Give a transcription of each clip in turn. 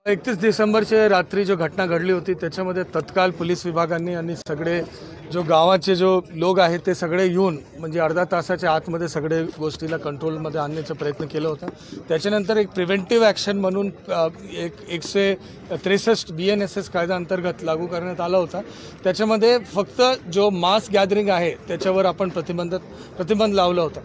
31 डिसेंबरचे रात्री जो घटना घडली होती त्याच्यामध्ये तत्काल पोलीस विभागांनी आणि सगळे जो गावाचे जो लोक आहेत ते सगळे येऊन म्हणजे अर्धा तासाच्या आतमध्ये सगळे गोष्टीला कंट्रोलमध्ये आणण्याचा प्रयत्न केला होता। त्याच्यानंतर एक प्रिव्हेंटिव्ह ॲक्शन म्हणून एक 163 BNSS कायदा अंतर्गत लागू करण्यात आला होता। त्याच्यामध्ये फक्त जो मास गॅदरिंग आहे त्याच्यावर आपण प्रतिबंध लावला होता।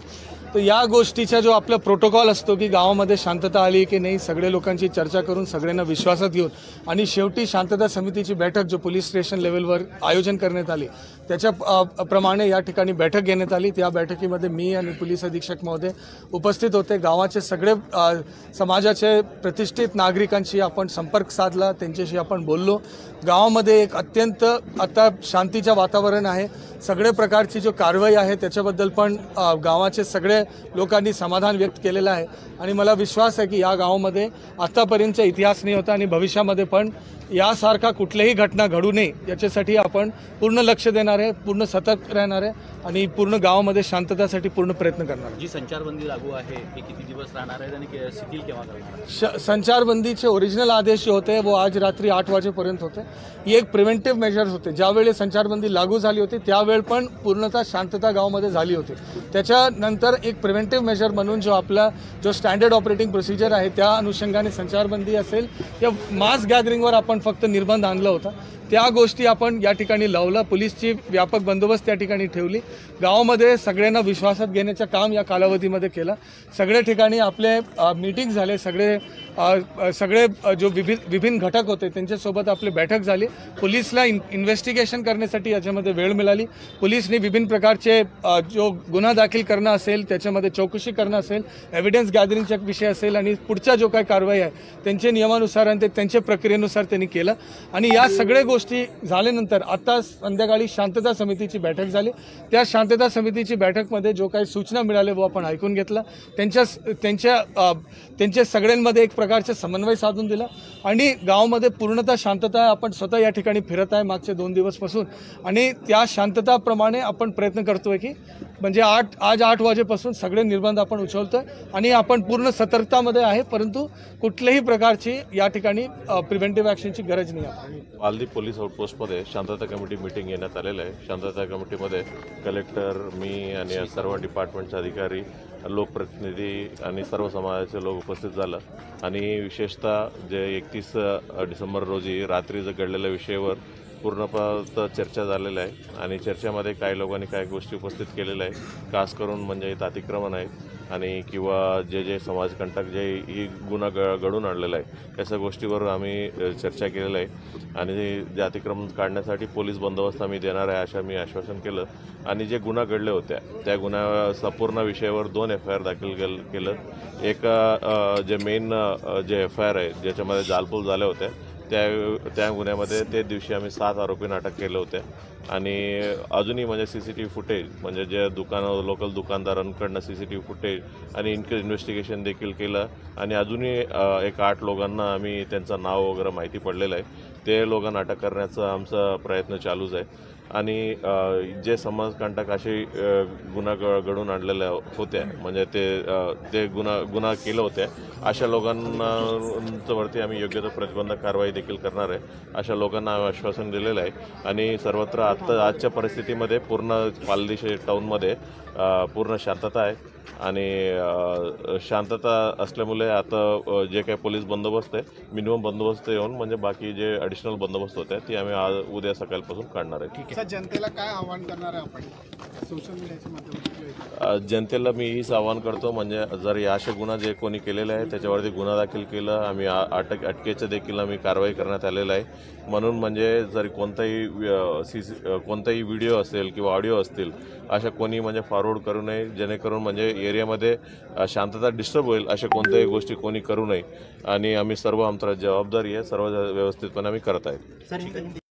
तर या गोष्टीचा जो आपला प्रोटोकॉल असतो की गावामध्ये शांतता आली की नाही सगळे लोकांची चर्चा करून सगळ्यांना विश्वासात घेऊन आणि शेवटी शांतता समितीची बैठक जो पोलीस स्टेशन लेवलवर आयोजन करण्यात आली त्याच्या प्रमाणे या ठिकाणी बैठक घेण्यात आली। त्या बैठकीमध्ये मी आणि पोलीस अधीक्षक महोदय उपस्थित होते। गावाचे सगळे समाजाचे प्रतिष्ठित नागरिकांशी आपण संपर्क साधला, त्यांच्याशी आपण बोललो। गावामध्ये एक अत्यंत आता शांतीचं वातावरण आहे। सगळे प्रकारची जो कारवाई आहे त्याच्याबद्दल पण गावाचे सगळे लोकांनी समाधान व्यक्त केलेलं आहे आणि मला विश्वास आहे की या गावामध्ये आतापर्यंतचा इतिहास नाही होता आणि भविष्यामध्ये पण यासारखा कुठलीही घटना घडू नये याच्यासाठी आपण पूर्ण लक्ष देणार आहे, पूर्ण सतर्क राहणार आहे आणि पूर्ण गावामध्ये शांततासाठी पूर्ण प्रयत्न करणार आहे। जी संचारबंदी लागू आहे ती किती दिवस राहणार आहे आणि शिथिल केव्हा करणार? संचारबंदीचे ओरिजिनल आदेश जे होते वो आज रात्री 8 वाजेपर्यंत होते। ही एक प्रिव्हेंटिव्ह मेजर्स होते। ज्यावेळी संचारबंदी लागू झाली होती त्यावेळी पण पूर्णतः शांतता गावामध्ये झाली होती। त्याच्यानंतर एक प्रिव्हेंटिव्ह मेजर म्हणून जो स्टँडर्ड ऑपरेटिंग प्रोसिजर आहे त्या अनुषंगाने संचारबंदी असेल या मास गॅदरिंगवर आपण फक्त निर्बंध आणला होता। त्या गोष्टी आपण या ठिकाणी लावला। पोलीसची व्यापक बंदोबस्त त्या ठिकाणी ठेवली। गावामध्ये सगळ्यांना विश्वासात घेण्याचं काम या कालावधीमध्ये केलं। सगळे ठिकाणी आपले मीटिंग झाले, सगळे जो विभिन्न घटक होते त्यांच्यासोबत आपली बैठक झाली। पोलीसला इन्व्हेस्टिगेशन करण्यासाठी याच्यामध्ये वेळ मिळाली। पोलीसने विभिन्न प्रकारचे जो गुन्हा दाखल करणं असेल त्याच्यामध्ये चौकशी करणं असेल, एव्हिडन्स गॅदरिंगचा विषय असेल आणि पुढच्या जो काही कारवाई आहे त्यांच्या नियमानुसार आणि त्यांच्या प्रक्रियेनुसार त्यांनी केलं। आणि या सगळ्या गोष्टी झाल्यानंतर आता संध्याकाळी शांतता समितीची बैठक झाली। त्या शांतता समितीची बैठकमध्ये जो काही सूचना मिळाले वो आपण ऐकून घेतला। त्यांच्या सगळ्यांमध्ये एक प्रकारचे समन्वय साधून दिला आणि गावामध्ये पूर्णतः शांतता आहे। आपण स्वतः या ठिकाणी फिरत आहे मागचे 2 दिवसपासून आणि त्या शांतताप्रमाणे आपण प्रयत्न करतोय की म्हणजे आज 8 वाजेपासून सगळे निर्बंध आपण उचलतोय आणि आपण पूर्ण सतर्कतामध्ये आहे, परंतु कुठल्याही प्रकारची या ठिकाणी प्रिव्हेंटिव्ह ॲक्शनची गरज नाही आहे। पालदी पोलीस आउटपोस्टमध्ये शांतता कमिटी मीटिंग घेण्यात आलेलं आहे। शांतता कमिटीमध्ये कलेक्टर, मी आणि सर्व डिपार्टमेंटचे अधिकारी, लोकप्रतिनिधी आणि सर्व समाजाचे लोक उपस्थित झालं आणि विशेषतः जे 31 डिसेंबर रोजी रात्री घडलेल्या विषयावर पूर्णतः चर्चा झालेली आहे आणि चर्चेमध्ये काही लोकांनी काही गोष्टी उपस्थित केलेल्या आहे। खास करून म्हणजे इथं अतिक्रमण आहे आणि किंवा जे समाजकंटक जे ही गुन्हा घडून आणलेला आहे अशा गोष्टीवर आम्ही चर्चा केलेलं आहे आणि जे अतिक्रमण काढण्यासाठी पोलीस बंदोबस्त आम्ही देणार आहे असं मी आश्वासन केलं आणि जे गुन्हा घडले होते त्या गुन्हा संपूर्ण विषयावर 2 FIR दाखल केलं। एक जे मेन जे FIR आहे ज्याच्यामध्ये जालपूल झाले होते त्या गुन्ह्यामध्ये ते दिवशी आम्ही 7 आरोपींना अटक केले होते आणि अजूनही म्हणजे CCTV फुटेज म्हणजे जे लोकल दुकानदारांकडनं CCTV फुटेज आणि इन्व्हेस्टिगेशन देखील केलं आणि अजूनही एक 8 लोकांना आम्ही त्यांचं नाव वगैरे माहिती पडलेलं आहे। ते लोकांना अटक करण्याचा आमचा प्रयत्न चालूच आहे आणि जे समाजकंटक असे गुन्हा घडून आणलेल्या होत्या म्हणजे ते गुन्हा केलं होते अशा लोकांवरती आम्ही योग्य तो प्रतिबंधक कारवाई देखील करणार आहे। अशा लोकांना आम्ही आश्वासन दिलेलं आहे आणि सर्वत्र आजच्या परिस्थितीमध्ये पूर्ण पालदी टाऊनमध्ये पूर्ण शांतता आहे आणि शांतता असल्यामुळे आता जे काही पोलीस बंदोबस्त आहे मिनिमम बंदोबस्त येऊन म्हणजे बाकी जे ॲडिशनल बंदोबस्त होते ती आम्ही उद्या सकाळपासून काढणार आहे। जनतेला काय आवाहन करणार आहे आपण सोशल मीडियाच्या माध्यमातून? जनतेला मी हीच आवाहन करतो म्हणजे जर या असे गुन्हा जे कोणी केलेले आहे त्याच्यावरती गुन्हा दाखल केला आम्ही अटकेचं देखील आम्ही कारवाई करण्यात आलेलं आहे। म्हणून म्हणजे जर कोणताही व्हिडिओ असेल किंवा ऑडिओ असतील अशा कोणी म्हणजे फॉरवर्ड करू नये जेणेकरून म्हणजे एरियामध्ये शांतता डिस्टर्ब होईल अशा कोणत्याही गोष्टी कोणी करू नये आणि आम्ही सर्व आमची जबाबदारी आहे सर्व व्यवस्थितपणे आम्ही करत आहे।